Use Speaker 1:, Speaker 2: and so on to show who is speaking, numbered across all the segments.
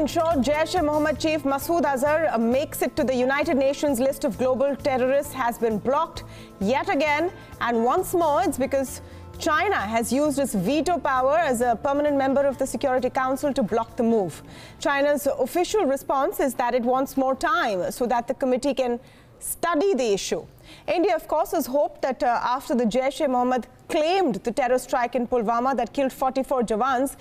Speaker 1: ensure JeM Chief Masood Azhar makes it to the United Nations list of global terrorists has been blocked yet again. And once more, it's because China has used its veto power as a permanent member of the Security Council to block the move. China's official response is that it wants more time so that the committee can study the issue. India, of course, has hoped that after the Jaish-e-Mohammed claimed the terror strike in Pulwama that killed 44 Jawans,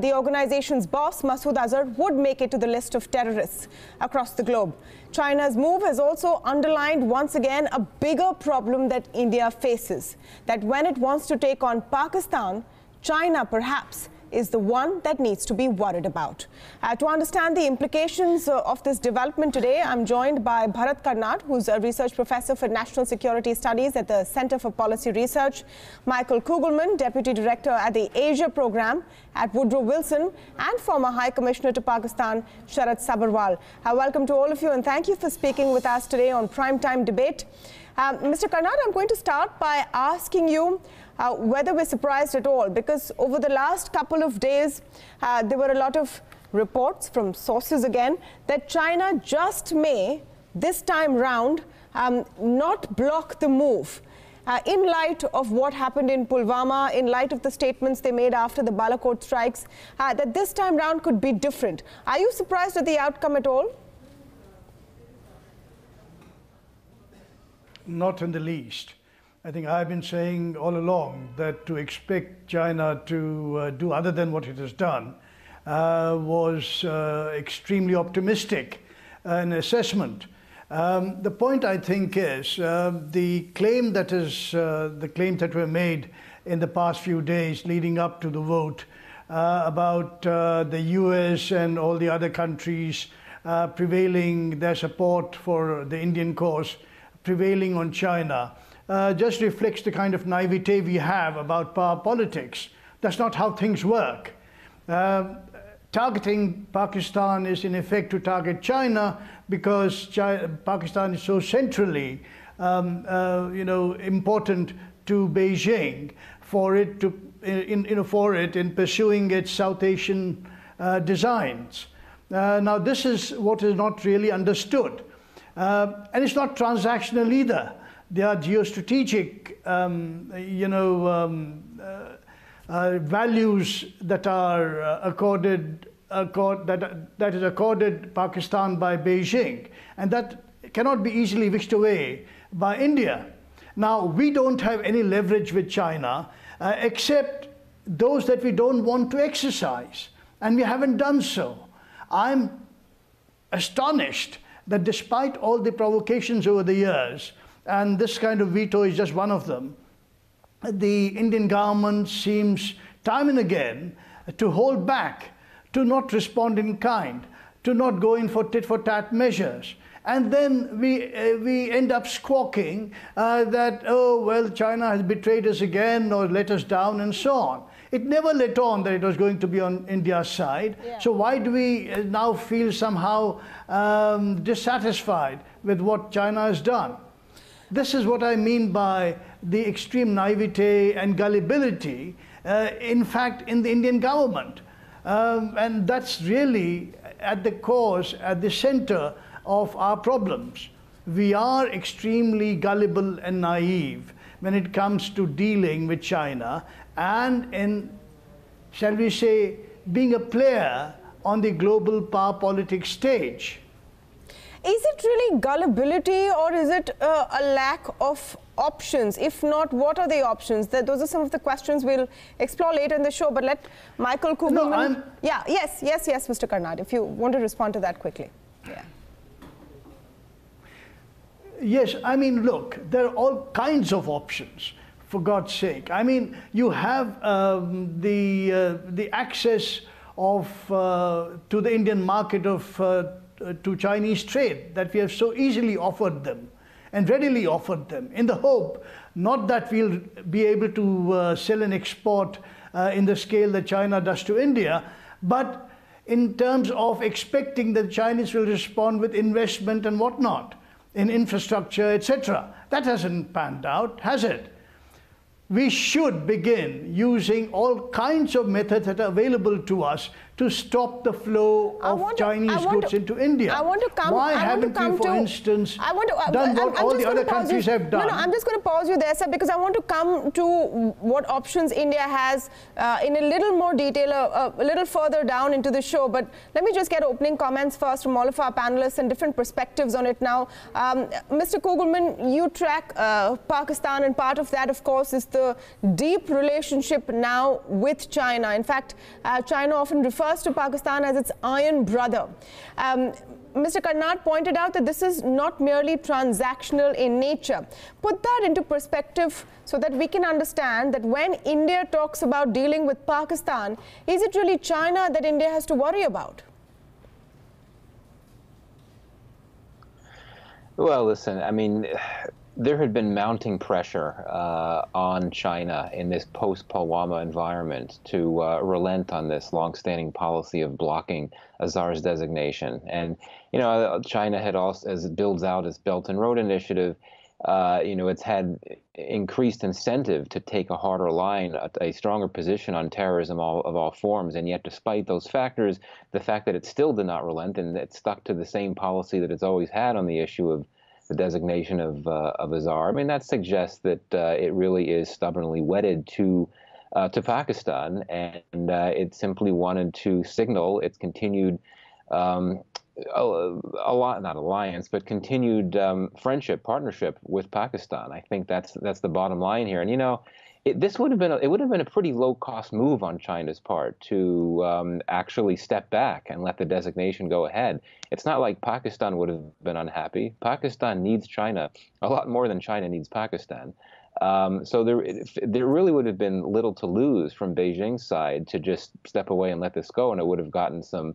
Speaker 1: the organization's boss, Masood Azhar, would make it to the list of terrorists across the globe. China's move has also underlined once again a bigger problem that India faces, that when it wants to take on Pakistan, China perhaps is the one that needs to be worried about. To understand the implications of this development today, I'm joined by Bharat Karnad, who's a research professor for national security studies at the Center for Policy Research, Michael Kugelman, deputy director at the Asia program at Woodrow Wilson, and former High Commissioner to Pakistan, Sharat Sabharwal. Welcome to all of you, and thank you for speaking with us today on Primetime Debate. Mr. Karnad, I'm going to start by asking you whether we're surprised at all, because over the last couple of days, there were a lot of reports from sources again that China just may, this time round, not block the move. In light of what happened in Pulwama, in light of the statements they made after the Balakot strikes, that this time round could be different. Are you surprised at the outcome at all?
Speaker 2: Not in the least. I think I've been saying all along that to expect China to do other than what it has done was extremely optimistic an assessment. The point, I think, is the claim that were made in the past few days leading up to the vote about the US and all the other countries prevailing their support for the Indian cause, prevailing on China, just reflects the kind of naivete we have about power politics. That's not how things work. Targeting Pakistan is in effect to target China because Pakistan is so centrally important to Beijing for it in pursuing its South Asian designs. Now this is what is not really understood. And it's not transactional either. There are geostrategic, values that are that is accorded Pakistan by Beijing, and that cannot be easily wished away by India. Now, we don't have any leverage with China except those that we don't want to exercise, and we haven't done so. I'm astonished that despite all the provocations over the years, and this kind of veto is just one of them, the Indian government seems time and again to hold back, to not respond in kind, to not go in for tit-for-tat measures. And then we end up squawking that, oh, well, China has betrayed us again or let us down and so on. It never let on that it was going to be on India's side. Yeah. So why do we now feel somehow dissatisfied with what China has done? This is what I mean by the extreme naivete and gullibility, in fact, in the Indian government. And that's really at the cause, at the center of our problems. We are extremely gullible and naive when it comes to dealing with China and in, shall we say, being a player on the global power politics stage.
Speaker 1: Is it really gullibility, or is it a lack of options? If not, what are the options? Those are some of the questions we'll explore later in the show, but let Michael Kugelman...
Speaker 2: No,
Speaker 1: yes, Mr. Karnad, if you want to respond to that quickly. Yeah.
Speaker 2: Yes, I mean, look, there are all kinds of options, for God's sake. I mean, you have the access of to the Indian market of to Chinese trade that we have so easily offered them and readily offered them, in the hope not that we'll be able to sell and export in the scale that China does to India, but in terms of expecting that the Chinese will respond with investment and whatnot in infrastructure, etc. That hasn't panned out, has it? We should begin using all kinds of methods that are available to us to stop the flow of Chinese goods into India? Why haven't you, for instance, done what all the other countries have done?
Speaker 1: No, I'm just going to pause you there, sir, because I want to come to what options India has in a little more detail, a little further down into the show. But let me just get opening comments first from all of our panelists and different perspectives on it now. Mr. Kugelman, you track Pakistan, and part of that, of course, is the deep relationship now with China. In fact, China often refers to Pakistan as its iron brother. Mr. Karnad pointed out that this is not merely transactional in nature. Put that into perspective so that we can understand that when India talks about dealing with Pakistan, is it really China that India has to worry about?
Speaker 3: Well, listen, I mean, there had been mounting pressure on China in this post-Pulwama environment to relent on this longstanding policy of blocking Azhar's designation. And, you know, China had also, as it builds out its Belt and Road Initiative, you know, it's had increased incentive to take a harder line, a stronger position on terrorism of all forms. And yet, despite those factors, the fact that it still did not relent and it stuck to the same policy that it's always had on the issue of the designation of Azhar, I mean, that suggests that it really is stubbornly wedded to Pakistan, and it simply wanted to signal its continued not alliance, but continued friendship, partnership with Pakistan. I think that's the bottom line here. And you know, it would have been a pretty low-cost move on China's part to actually step back and let the designation go ahead. It's not like Pakistan would have been unhappy. Pakistan needs China a lot more than China needs Pakistan. So there really would have been little to lose from Beijing's side to just step away and let this go, and it would have gotten some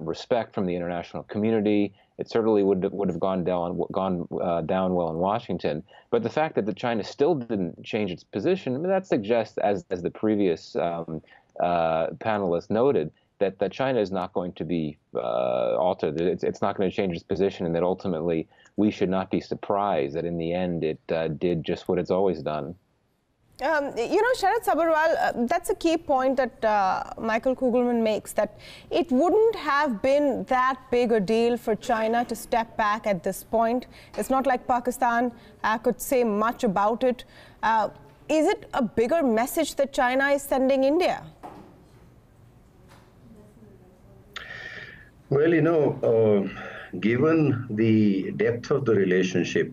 Speaker 3: respect from the international community. It certainly would have gone down well in Washington. But the fact that China still didn't change its position, I mean, that suggests, as the previous panelist noted, that China is not going to be altered. It's not going to change its position, and that ultimately we should not be surprised that in the end it did just what it's always done.
Speaker 1: You know, Sharat, Sabharwal, that's a key point that Michael Kugelman makes, that it wouldn't have been that big a deal for China to step back at this point. It's not like Pakistan could say much about it. Is it a bigger message that China is sending India?
Speaker 4: Well, you know, given the depth of the relationship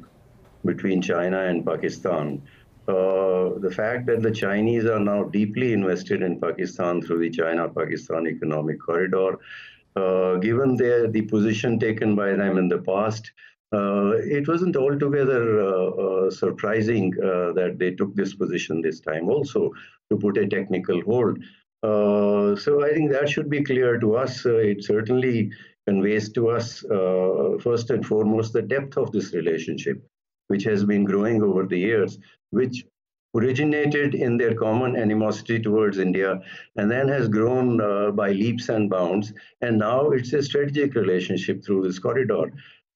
Speaker 4: between China and Pakistan, the fact that the Chinese are now deeply invested in Pakistan through the China-Pakistan Economic Corridor, given the position taken by them in the past, it wasn't altogether surprising that they took this position this time also to put a technical hold. So I think that should be clear to us. It certainly conveys to us, first and foremost, the depth of this relationship, which has been growing over the years, which originated in their common animosity towards India and then has grown by leaps and bounds. And now it's a strategic relationship through this corridor.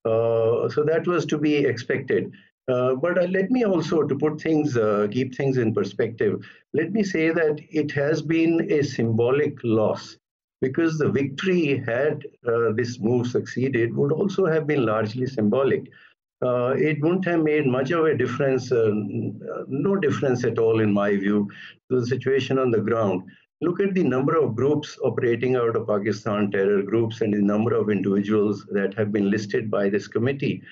Speaker 4: So that was to be expected. But let me also, to put things, keep things in perspective, let me say that it has been a symbolic loss, because the victory, had this move succeeded, would also have been largely symbolic. It wouldn't have made much of a difference, no difference at all, in my view, to the situation on the ground. Look at the number of groups operating out of Pakistan, terror groups, and the number of individuals that have been listed by this committee.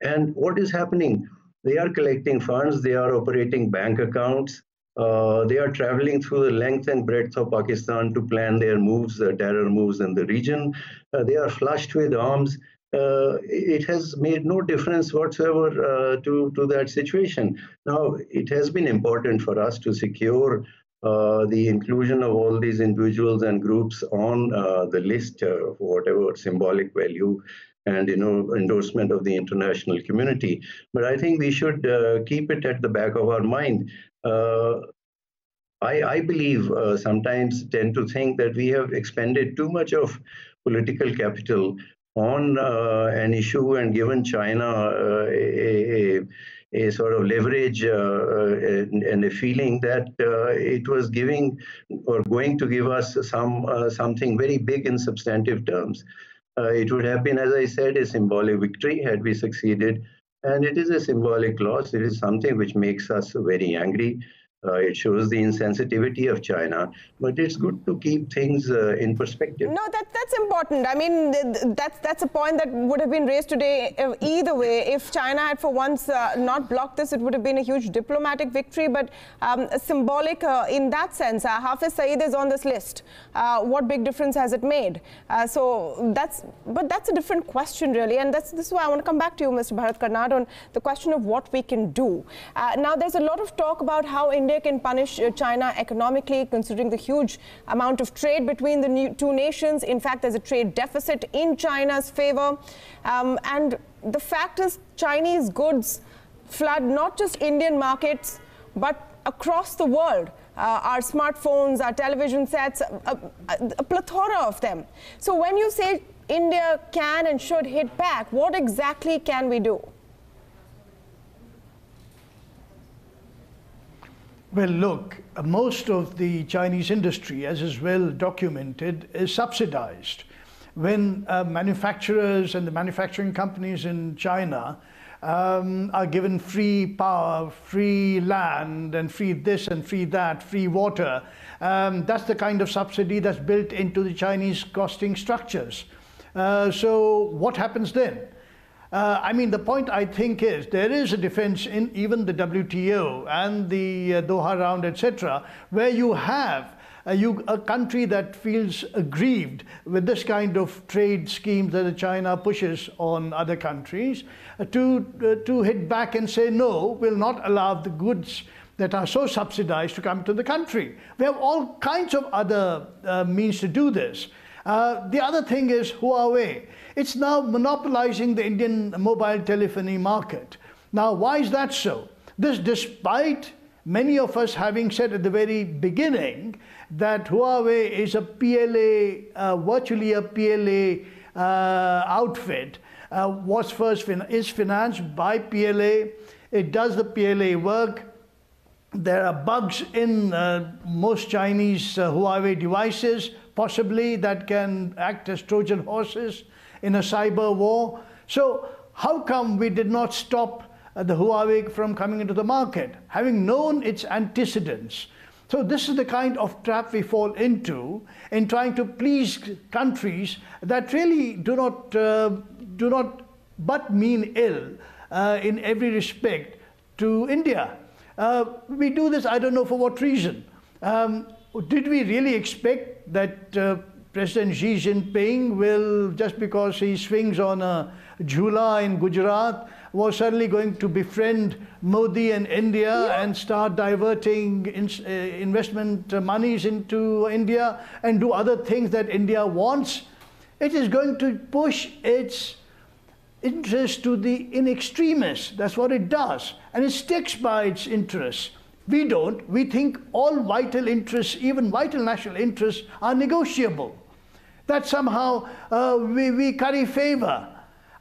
Speaker 4: And what is happening? They are collecting funds, they are operating bank accounts, they are traveling through the length and breadth of Pakistan to plan their moves, terror moves in the region. They are flushed with arms. It has made no difference whatsoever to that situation. Now, it has been important for us to secure the inclusion of all these individuals and groups on the list for whatever symbolic value and, you know, endorsement of the international community. But I think we should keep it at the back of our mind. I believe sometimes tend to think that we have expended too much of political capital on an issue and given China a sort of leverage and a feeling that it was giving or going to give us something very big in substantive terms. It would have been, as I said, a symbolic victory had we succeeded. And it is a symbolic loss. It is something which makes us very angry. It shows the insensitivity of China, but it's good to keep things in perspective.
Speaker 1: No, that's important. I mean, that's a point that would have been raised today either way. If China had for once not blocked this, it would have been a huge diplomatic victory, but symbolic in that sense. Hafiz Saeed is on this list. What big difference has it made? But that's a different question, really, and this is why I want to come back to you, Mr. Bharat Karnad, on the question of what we can do. Now, there's a lot of talk about how India can punish China economically, considering the huge amount of trade between the two nations. In fact, there's a trade deficit in China's favor. And the fact is, Chinese goods flood not just Indian markets, but across the world. Our smartphones, our television sets, a plethora of them. So when you say India can and should hit back, what exactly can we do?
Speaker 2: Well, look, most of the Chinese industry, as is well documented, is subsidized. When manufacturers and the manufacturing companies in China are given free power, free land, and free this and free that, free water, that's the kind of subsidy that's built into the Chinese costing structures. So what happens then? I mean, the point I think is there is a defense in even the WTO and the Doha round, etc., where you have a country that feels aggrieved with this kind of trade scheme that China pushes on other countries to hit back and say, no, we'll not allow the goods that are so subsidized to come to the country. We have all kinds of other means to do this. The other thing is Huawei. It's now monopolizing the Indian mobile telephony market. Now, why is that so? This despite many of us having said at the very beginning that Huawei is a PLA, virtually a PLA outfit, is financed by PLA. It does the PLA work. There are bugs in most Chinese Huawei devices, possibly, that can act as Trojan horses in a cyber war. So how come we did not stop the Huawei from coming into the market, having known its antecedents? So this is the kind of trap we fall into in trying to please countries that really do not but mean ill in every respect to India. We do this, I don't know for what reason. Did we really expect that President Xi Jinping will, just because he swings on a jhula in Gujarat, was suddenly going to befriend Modi and India and start diverting investment monies into India and do other things that India wants? It is going to push its interest to the in extremis. That's what it does. And it sticks by its interests. We don't. We think all vital interests, even vital national interests, are negotiable. That somehow we curry favor.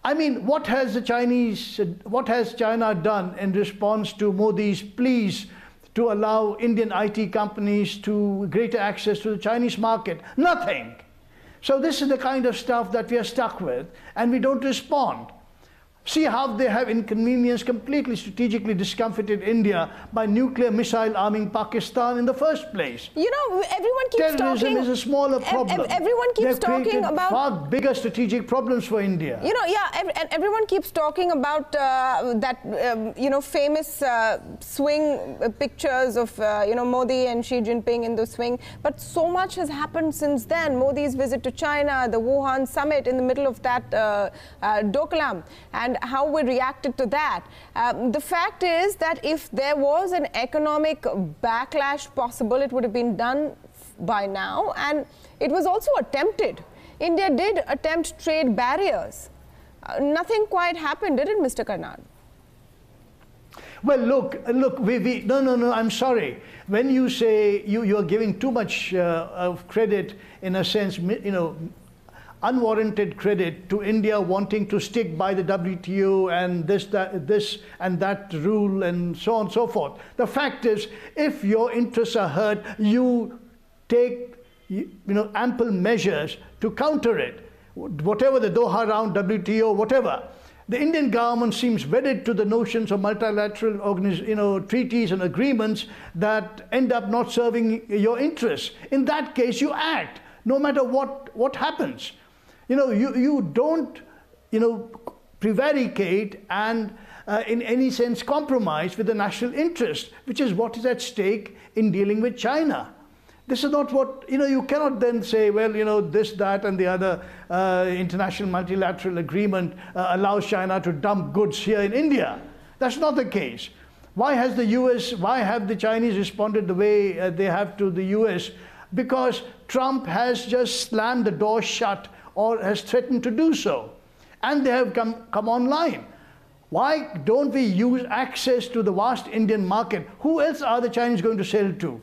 Speaker 2: I mean, what has China done in response to Modi's pleas to allow Indian IT companies to greater access to the Chinese market? Nothing. So this is the kind of stuff that we are stuck with, and we don't respond. See how they have inconvenienced, completely strategically discomfited India by nuclear missile arming Pakistan in the first place.
Speaker 1: You know, everyone keeps talking...
Speaker 2: Terrorism is a smaller problem.
Speaker 1: Everyone keeps talking about...
Speaker 2: far bigger strategic problems for India.
Speaker 1: You know, yeah, and everyone keeps talking about that, you know, famous swing pictures of, you know, Modi and Xi Jinping in the swing. But so much has happened since then. Modi's visit to China, the Wuhan summit in the middle of that Doklam, and how we reacted to that. The fact is that if there was an economic backlash possible, it would have been done by now, and it was also attempted. India did attempt trade barriers. Nothing quite happened, did it, Mr. Karnad?
Speaker 2: Well, look, no, I'm sorry. When you say you're giving too much of credit, in a sense, you know, unwarranted credit to India wanting to stick by the WTO and this and that rule and so on and so forth. The fact is, if your interests are hurt, you take ample measures to counter it. Whatever the Doha round, WTO, whatever. The Indian government seems wedded to the notions of multilateral treaties and agreements that end up not serving your interests. In that case, you act, no matter what happens. You don't, prevaricate and in any sense compromise with the national interest, which is what is at stake in dealing with China. This is not what, you cannot then say, well, this, that, and the other international multilateral agreement allows China to dump goods here in India. That's not the case. Why have the Chinese responded the way they have to the US? Because Trump has just slammed the door shut or has threatened to do so. And they have come online. Why don't we use access to the vast Indian market? Who else are the Chinese going to sell to?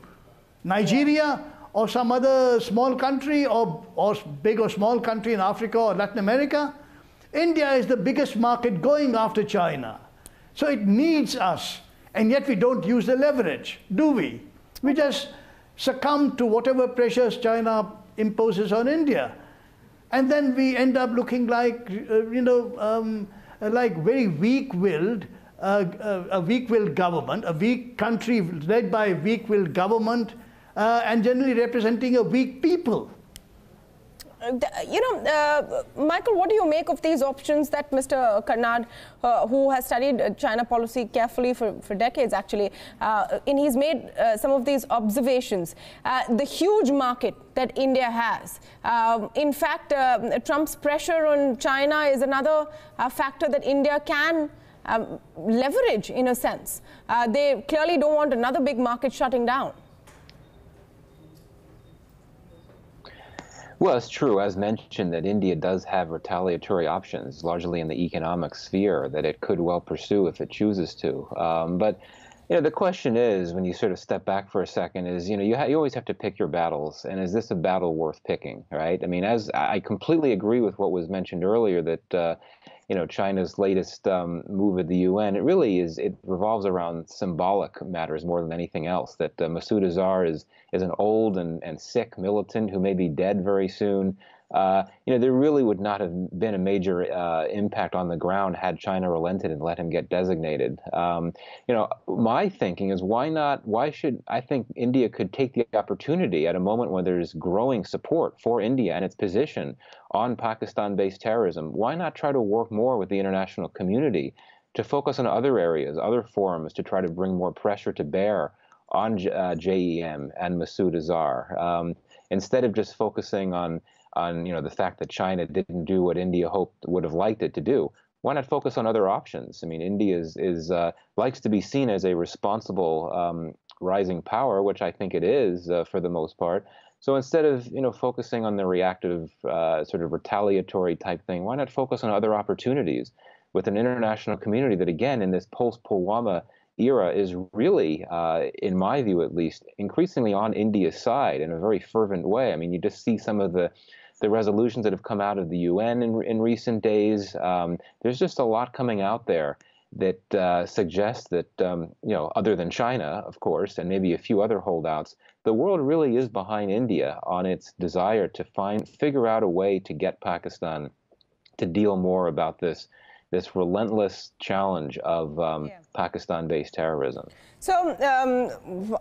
Speaker 2: Nigeria or some other small country or big or small country in Africa or Latin America? India is the biggest market going after China. So it needs us, and yet we don't use the leverage, do we? We just succumb to whatever pressures China imposes on India. And then we end up looking like, like very weak-willed, a weak-willed government, a weak country led by a weak-willed government, and generally representing a weak people.
Speaker 1: Michael, what do you make of these options that Mr. Karnad, who has studied China policy carefully for decades actually, and he's made some of these observations. The huge market that India has. In fact, Trump's pressure on China is another factor that India can leverage in a sense. They clearly don't want another big market shutting down.
Speaker 3: Well, it's true, as mentioned, that India does have retaliatory options, largely in the economic sphere, that it could well pursue if it chooses to. But the question is, when you sort of step back for a second, is you always have to pick your battles, and is this a battle worth picking, right? I mean, as I completely agree with what was mentioned earlier, that China's latest move at the UN, it revolves around symbolic matters more than anything else. That Masood Azhar is an old and sick militant who may be dead very soon. There really would not have been a major impact on the ground had China relented and let him get designated. My thinking is I think India could take the opportunity at a moment when there's growing support for India and its position on Pakistan-based terrorism. Why not try to work more with the international community to focus on other areas, other forums, to try to bring more pressure to bear on JEM and Masood Azhar, instead of just focusing on the fact that China didn't do what India would have liked it to do. Why not focus on other options? I mean, India likes to be seen as a responsible rising power, which I think it is for the most part. So instead of focusing on the reactive sort of retaliatory type thing, why not focus on other opportunities with an international community that, again, in this post-Pulwama era is really, in my view at least, increasingly on India's side in a very fervent way. I mean, you just see some of the resolutions that have come out of the UN in recent days. There's just a lot coming out there that suggests that, other than China, of course, and maybe a few other holdouts, the world really is behind India on its desire to figure out a way to get Pakistan to deal more about this relentless challenge of Pakistan-based terrorism.
Speaker 1: So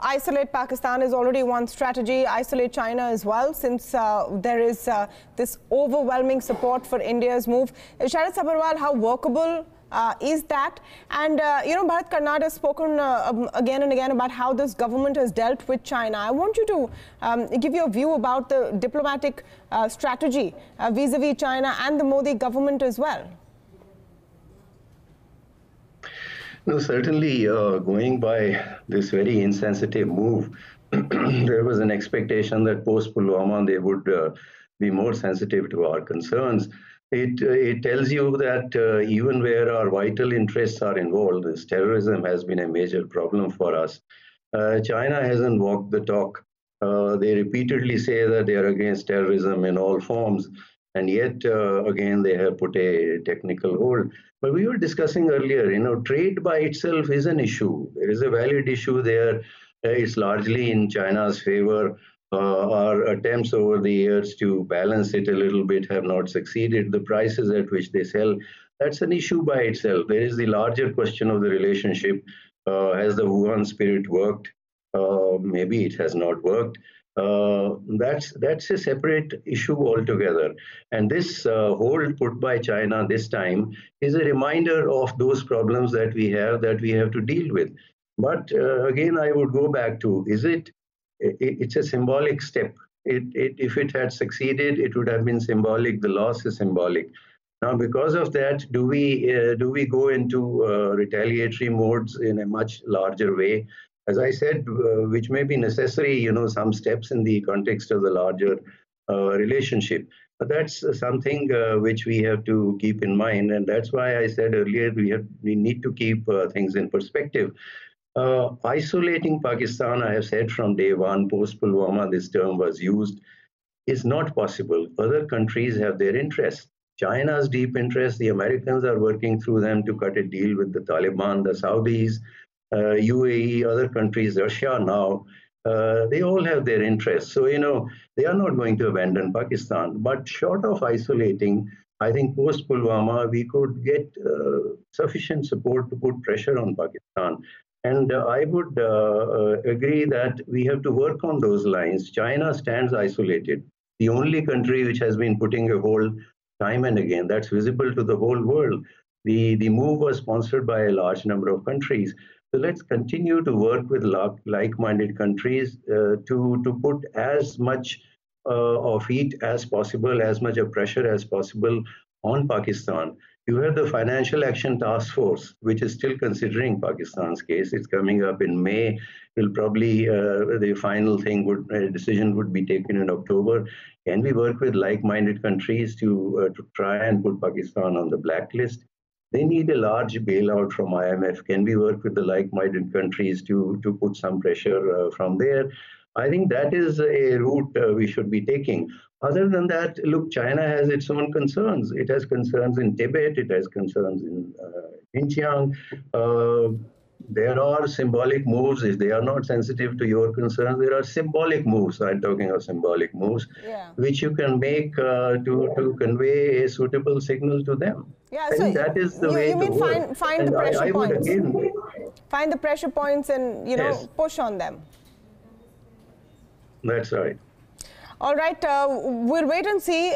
Speaker 1: isolate Pakistan is already one strategy, isolate China as well, since there is this overwhelming support for India's move. Sharat, Sabharwal, how workable is that? And, Bharat, Karnad has spoken again and again about how this government has dealt with China. I want you to give your view about the diplomatic strategy vis-a-vis China and the Modi government as well.
Speaker 4: No, certainly going by this very insensitive move, there was an expectation that post-Pulwama they would be more sensitive to our concerns. It tells you that even where our vital interests are involved, this terrorism has been a major problem for us. China hasn't walked the talk. They repeatedly say that they are against terrorism in all forms. And yet, again, they have put a technical hold. But we were discussing earlier, trade by itself is an issue. There is a valid issue there. It's largely in China's favor. Our attempts over the years to balance it a little bit have not succeeded. The prices at which they sell, that's an issue by itself. There is the larger question of the relationship. Has the Wuhan spirit worked? Maybe it has not worked. That's a separate issue altogether. And this hold put by China this time is a reminder of those problems that we have to deal with. But again, I would go back to, it's a symbolic step. If it had succeeded, it would have been symbolic. The loss is symbolic. Now, because of that, do we go into retaliatory modes in a much larger way? As I said, which may be necessary, some steps in the context of the larger relationship. But that's something which we have to keep in mind. And that's why I said earlier, we need to keep things in perspective. Isolating Pakistan, I have said from day one, post-Pulwama, this term was used, is not possible. Other countries have their interests. China's deep interest, the Americans are working through them to cut a deal with the Taliban, the Saudis, UAE, other countries, Russia now, they all have their interests. So, they are not going to abandon Pakistan. But short of isolating, I think post-Pulwama, we could get sufficient support to put pressure on Pakistan. And I would agree that we have to work on those lines. China stands isolated. The only country which has been putting a hold time and again, that's visible to the whole world. The move was sponsored by a large number of countries. So let's continue to work with like-minded countries to put as much of heat as possible, as much of pressure as possible on Pakistan. You have the Financial Action Task Force, which is still considering Pakistan's case. It's coming up in May. Will probably the final decision would be taken in October. Can we work with like-minded countries to try and put Pakistan on the blacklist? They need a large bailout from IMF. Can we work with the like-minded countries to put some pressure from there? I think that is a route we should be taking. Other than that, look, China has its own concerns. It has concerns in Tibet. It has concerns in Xinjiang. There are symbolic moves. If they are not sensitive to your concerns, there are symbolic moves. I'm talking of symbolic moves, which you can make to convey a suitable signal to them.
Speaker 1: Yeah,
Speaker 4: I think that is the way to work.
Speaker 1: Find the pressure points. Find the pressure points and push on them.
Speaker 4: That's right.
Speaker 1: All right, we'll wait and see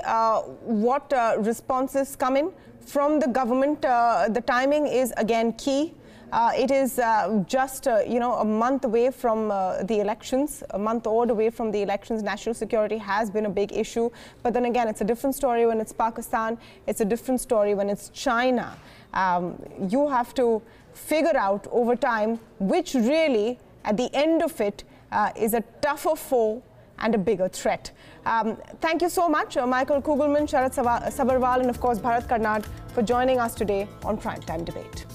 Speaker 1: what responses come in from the government. The timing is again key. It is just a month away from the elections, a month odd away from the elections. National security has been a big issue, but then again, it's a different story when it's Pakistan. It's a different story when it's China. You have to figure out over time which really, at the end of it, is a tougher foe and a bigger threat. Thank you so much, Michael Kugelman, Sharat Sabharwal, and of course Bharat Karnad for joining us today on Primetime Debate.